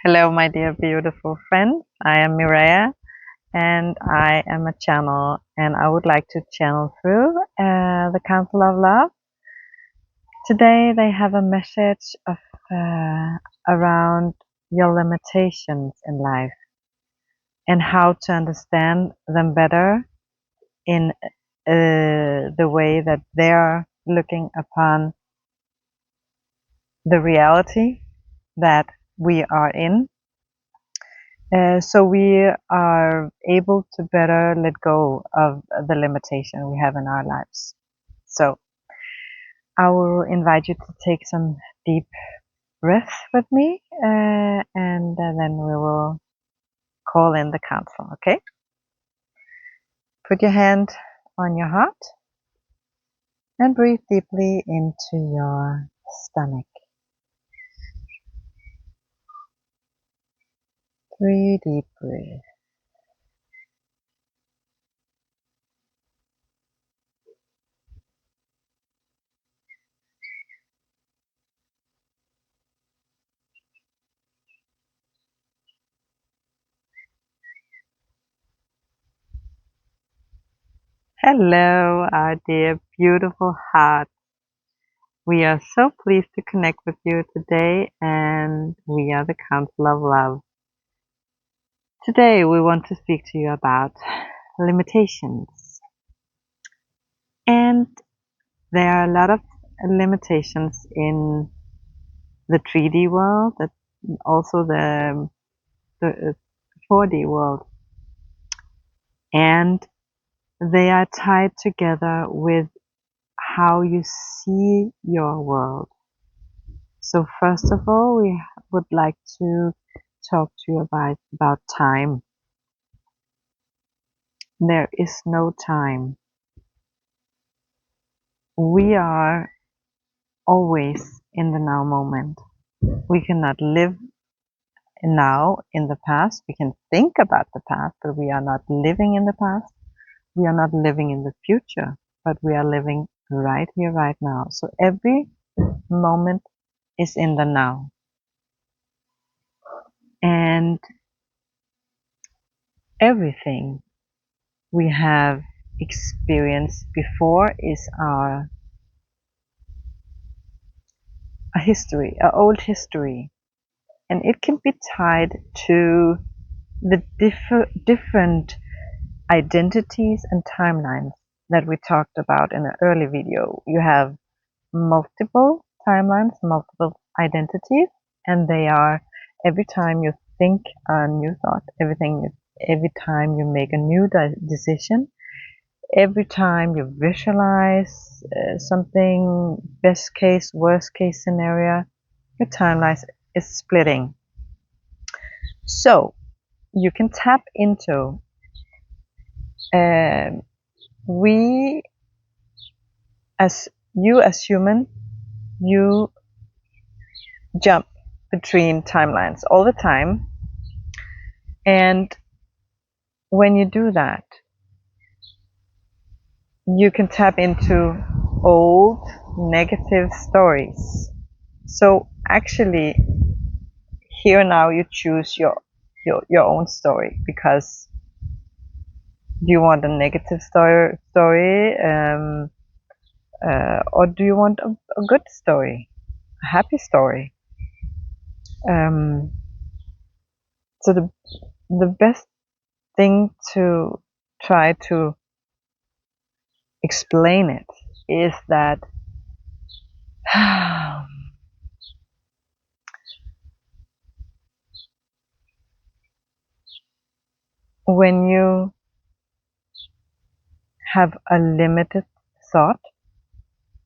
Hello, my dear beautiful friends. I am Mireia and I am a channel, and I would like to channel through the Council of Love. Today, they have a message of around your limitations in life and how to understand them better in the way that they are looking upon the reality that we are in. So we are able to better let go of the limitation we have in our lives. So I will invite you to take some deep breaths with me, and then we will call in the council. Okay? Put your hand on your heart and breathe deeply into your stomach. 3 deep breaths. Hello, our dear beautiful heart. We are so pleased to connect with you today, and we are the Council of Love. Today, we want to speak to you about limitations. And there are a lot of limitations in the 3D world, also the 4D world. And they are tied together with how you see your world. So first of all, we would like to talk to you about time. There is no time. We are always in the now moment. We cannot live now in the past. We can think about the past, but we are not living in the past. We are not living in the future, but we are living right here, right now. So every moment is in the now. And everything we have experienced before is our old history, and it can be tied to the different identities and timelines that we talked about in an early video. You have multiple timelines, multiple identities, and they are every time you think a new thought, every time you make a new decision, every time you visualize something, best case, worst case scenario, your timeline is splitting. So you can tap into we as human, you jump between timelines all the time, and when you do that, you can tap into old negative stories. So actually, here now you choose your own story, because do you want a negative story, or do you want a good story, a happy story? So the best thing to try to explain it is that when you have a limited thought,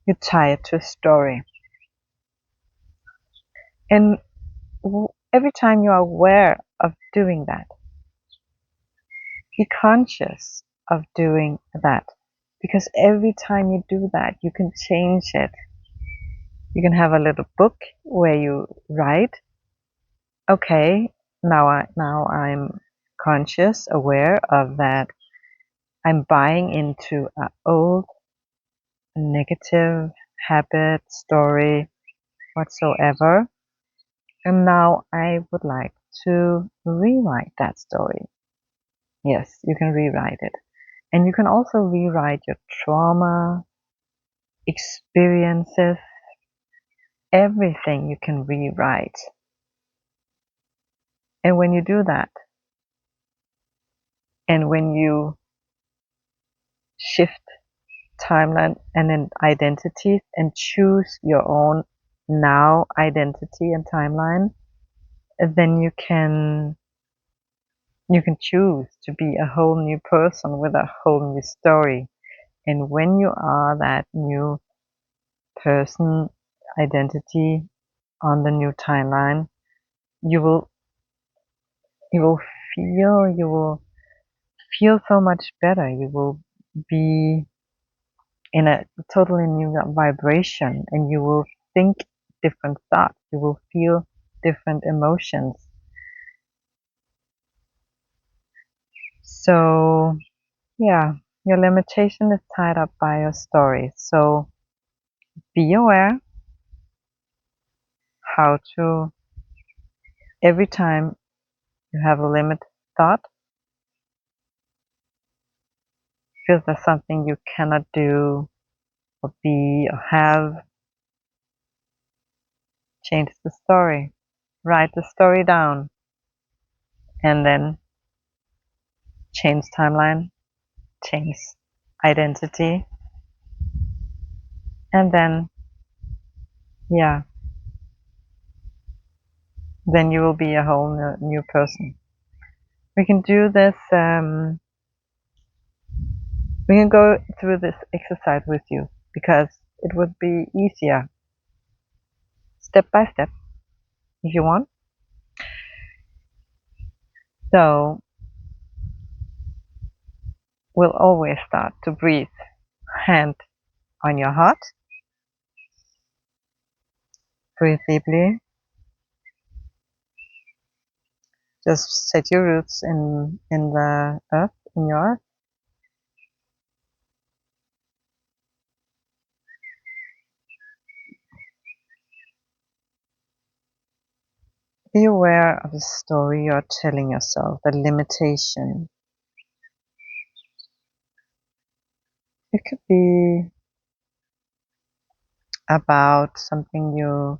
you tie it to a story. And every time you are aware of doing that, be conscious of doing that, because every time you do that, you can change it. You can have a little book where you write, okay, now I'm conscious, aware of that I'm buying into an old negative habit, story, whatsoever, And now I would like to rewrite that story. Yes, you can rewrite it. And you can also rewrite your trauma, experiences, everything you can rewrite. And when you do that, and when you shift timeline and then identities and choose your own now identity and timeline, then you can choose to be a whole new person with a whole new story. And when you are that new person identity on the new timeline, you will you will feel so much better. You will be in a totally new vibration, and you will think different thoughts. You will feel different emotions. So yeah, your limitation is tied up by your story. So be aware how to, every time you have a limit thought, feels there's something you cannot do or be or have, change the story. Write the story down and then change timeline, change identity, and then, yeah, then you will be a whole new person. We can do this, we can go through this exercise with you because it would be easier step by step if you want. So we'll always start to breathe. Hand on your heart. Breathe deeply. Just set your roots in the earth, in your earth. Be aware of the story you're telling yourself, the limitation. It could be about something you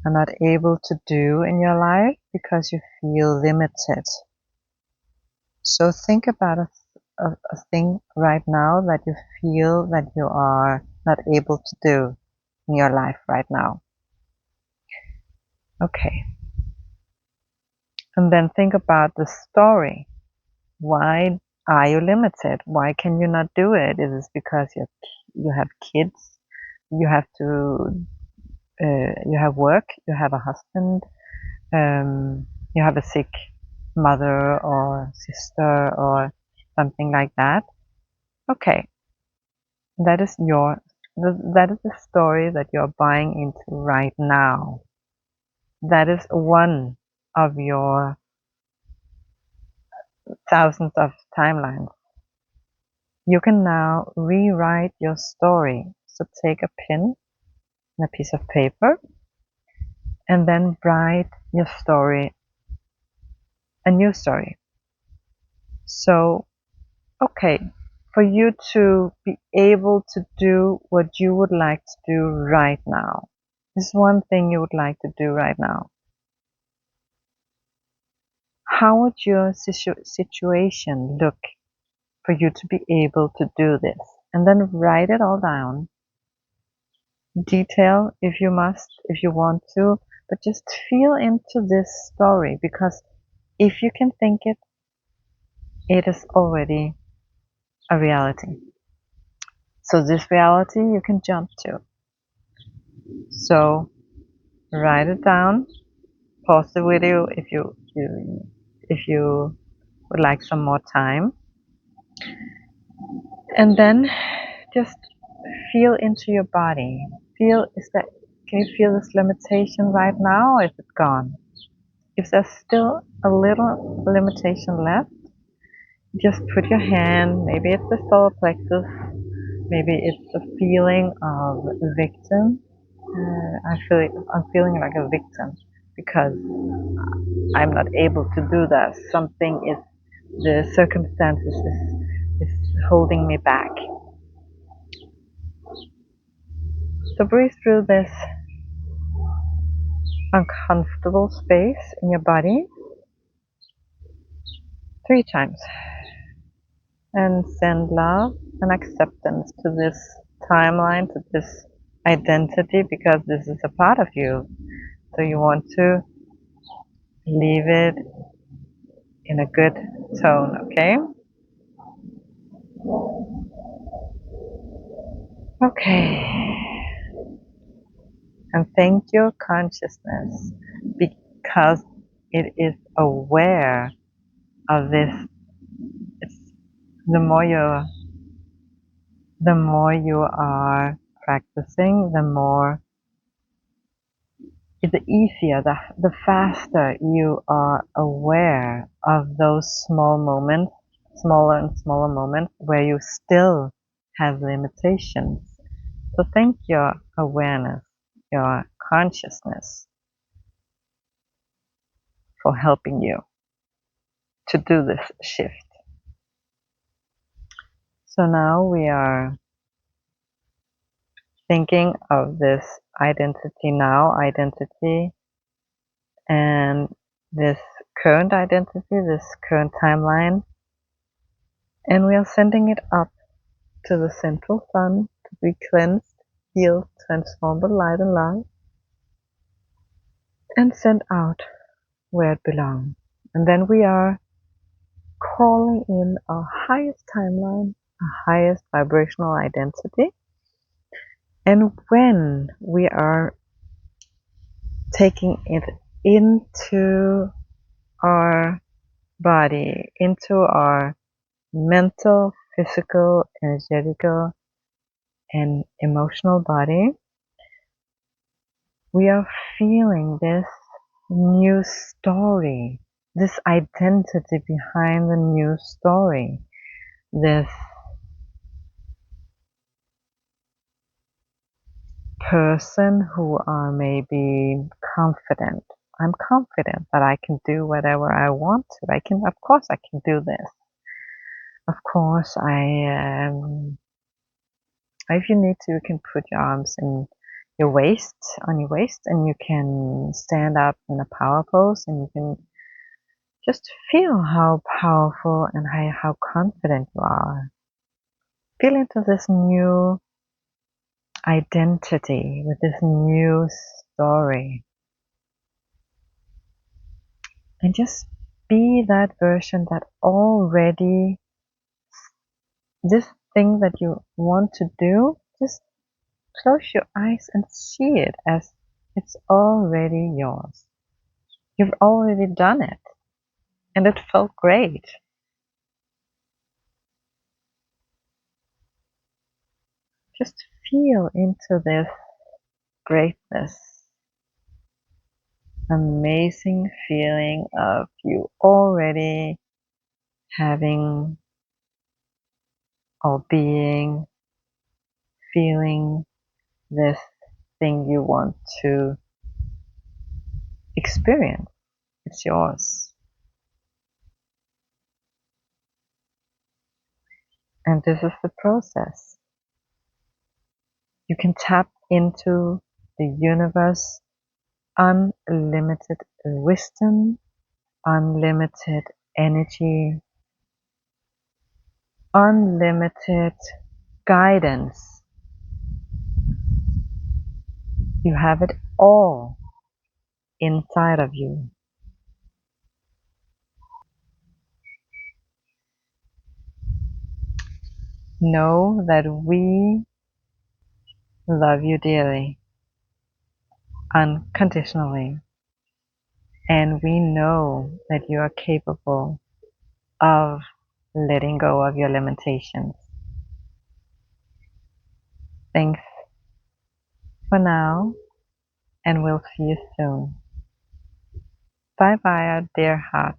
are not able to do in your life because you feel limited. So think about a thing right now that you feel that you are not able to do in your life right now. Okay. And then think about the story. Why are you limited? Why can you not do it? Is it because you have kids? You have to you have work? You have a husband? You have a sick mother or sister or something like that? Okay, that is that is the story that you're buying into right now. That is one of your thousands of timelines. You can now rewrite your story. So take a pen and a piece of paper and then write your story, a new story. So, okay, for you to be able to do what you would like to do right now, this is one thing you would like to do right now. How would your situation look for you to be able to do this? And then write it all down. Detail if you must, if you want to, but just feel into this story, because if you can think it, it is already a reality. So this reality you can jump to. So write it down, pause the video if you would like some more time, and then just feel into your body. Can you feel this limitation right now, or is it gone? If there's still a little limitation left, just put your hand, maybe it's the solar plexus, maybe it's a feeling of victim. I'm feeling like a victim because I'm not able to do that. The circumstances is holding me back. So breathe through this uncomfortable space in your body 3 times. And send love and acceptance to this timeline, to this identity, because this is a part of you. So you want to leave it in a good tone, okay? Okay. And thank your consciousness because it is aware of this. It's the more you are practicing, the more it's easier, the faster you are aware of those small moments, smaller and smaller moments where you still have limitations. So thank your awareness, your consciousness for helping you to do this shift. So now we are thinking of this identity and this current identity, this current timeline, and we are sending it up to the central sun to be cleansed, healed, transformed with light and love, and sent out where it belongs. And then we are calling in our highest timeline, our highest vibrational identity. And when we are taking it into our body, into our mental, physical, energetical, and emotional body, we are feeling this new story, this identity behind the new story, this person who are maybe confident. I'm confident that I can do whatever I want to. Of course I can do this. Of course if you need to, you can put your arms on your waist, and you can stand up in a power pose, and you can just feel how powerful and how confident you are. Feel into this new identity with this new story. And just be that version that already, this thing that you want to do, just close your eyes and see it as it's already yours. You've already done it. And it felt great. Just feel into this greatness. Amazing feeling of you already having or being, feeling this thing you want to experience. It's yours. And this is the process. You can tap into the universe, unlimited wisdom, unlimited energy, unlimited guidance. You have it all inside of you. Know that we love you dearly, unconditionally, and we know that you are capable of letting go of your limitations. Thanks for now, and we'll see you soon. Bye bye, our dear hearts.